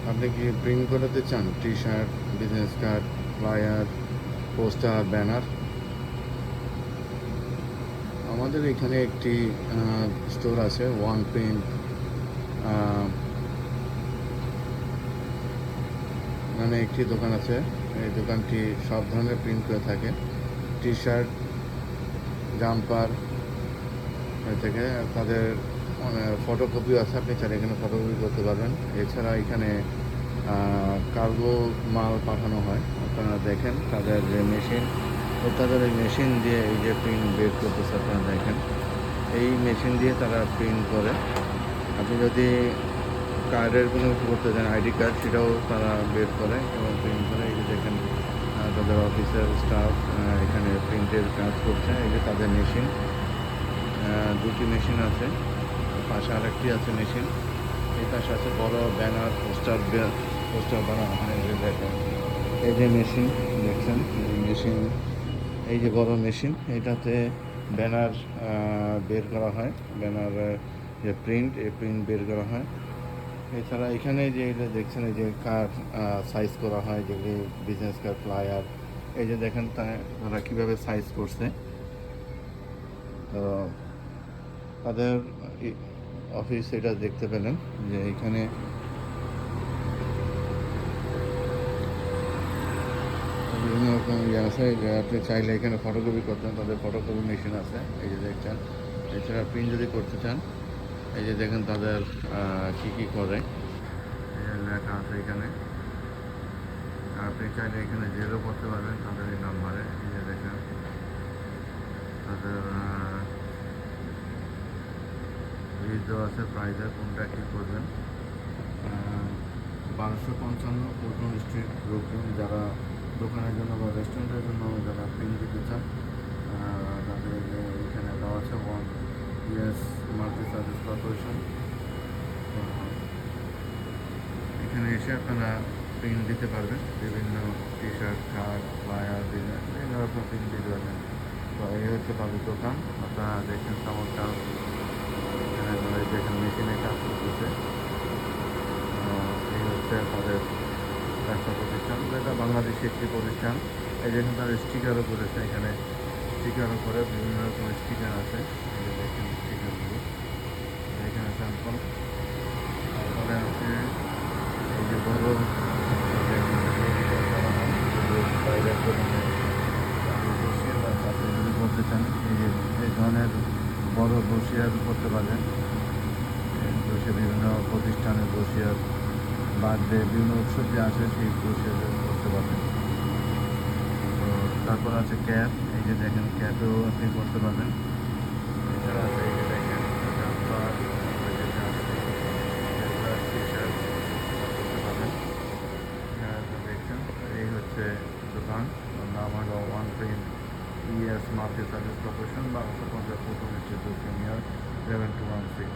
আপনি কি প্রিন্ট করাতে চান T shirt, business card, flyer, poster, banner? আমাদের এখানে একটি স্টোর আছে, ওয়ান প্রিন্ট মানে একটি দোকান আছে। এই দোকানটি সব ধরনের প্রিন্ট করে থাকে, টি শার্ট, জাম্পার থেকে তাদের ফটোকপিও আছে, আপনি চাইলে এখানে ফটোকপি করতে পারবেন। এছাড়া এখানে কার্গো মাল পাঠানো হয়। আপনারা দেখেন তাদের যে মেশিন, তাদের এই মেশিন দিয়ে এই যে প্রিন্ট বের করতেছে, আপনারা দেখেন এই মেশিন দিয়ে তারা প্রিন্ট করে। আপনি যদি কার্ডের কোনো কিছু করতে চান, আইডি কার্ড, সেটাও তারা বের করে এবং প্রিন্ট করে। এই যে দেখেন তাদের অফিসের স্টাফ এখানে প্রিন্টের কাজ করছে। এই যে তাদের মেশিন, দুটি মেশিন আছে, পাশে আরেকটি আছে মেশিন। এই পাশে আছে বড় ব্যানার, পোস্টার বানানো হয়। এই যে দেখেন এই যে মেশিন দেখছেন, এই মেশিন, এই যে বড় মেশিন, এটাতে ব্যানার বের করা হয়। ব্যানার যে প্রিন্ট, এই প্রিন্ট বের করা হয়। এছাড়া এখানে যে এটা দেখছেন, এই যে কার্ড সাইজ করা হয়, যেগুলি বিজনেস কার্ড, ফ্লায়ার। এই যে দেখেন তারা কীভাবে সাইজ করছে। তো তাদের অফিস এটা দেখতে পেলেন যে এখানে বিভিন্ন রকম ইয়ে আছে, যে আপনি চাইলে এখানে ফটোকপি করতেন, তাদের ফটোকপি মেশিন আছে। এই যে দেখছেন। এছাড়া প্রিন্ট যদি করতে চান, এই যে দেখেন তাদের কী কী করে, এই যে লেখা আছে এখানে। আপনি চাইলে এখানে জেরো করতে পারবেন তাদের এই নাম্বারে। এই যে দেখেন তাদের লিস্ট দেওয়া আছে, প্রাইজের কোনটা কী করবেন। 1255 পল্টন স্ট্রিট, ব্রুকলিন। যারা দোকানের জন্য বা রেস্টুরেন্টের জন্য যারা প্রিন্ট দিতে চান, তাদের এখানে দেওয়া আছে one yes multi service corporation. এখানে এসে আপনারা প্রিন্ট দিতে পারবেন, বিভিন্ন টি শার্ট, কার্ড, ফ্লায়ার, বিভিন্ন রকম প্রিন্ট দিতে পারবেন। তো এই হচ্ছে তাদের দোকান। আপনারা দেখেন চমৎকার, এখানে দেখেন মেশিনে কাজ করতেছে। এই হচ্ছে তাদের ব্যবসা প্রতিষ্ঠান। এটা বাংলাদেশি একটি প্রতিষ্ঠান। এই যে এখানে তারা স্টিকারও করেছে, এখানে স্টিকারও করে, বিভিন্ন রকম স্টিকার আছে। এই যে দেখেন স্টিকারগুলো, এখানে স্যাম্পল। তারপরে আছে এই যে বড় যদি করতে চান, এই যে এই ধরনের বড় বসিয়ার করতে পারবেন। বসে বিভিন্ন প্রতিষ্ঠানের বসিয়ার, বার্থডে, বিভিন্ন উৎসব যে আসে সেই বসিয়ার করতে পারবেন। তো তারপর আছে ক্যাপ, এই যে দেখেন ক্যাপেও আপনি করতে পারবেন। এছাড়া আছে এই যে দেখেন জাম্পার, টি শার্ট করতে পারবেন। দেখছেন এই হচ্ছে দোকান। নাম হলো one print ES multi service corporation, 1250 Paltan street, near 7216।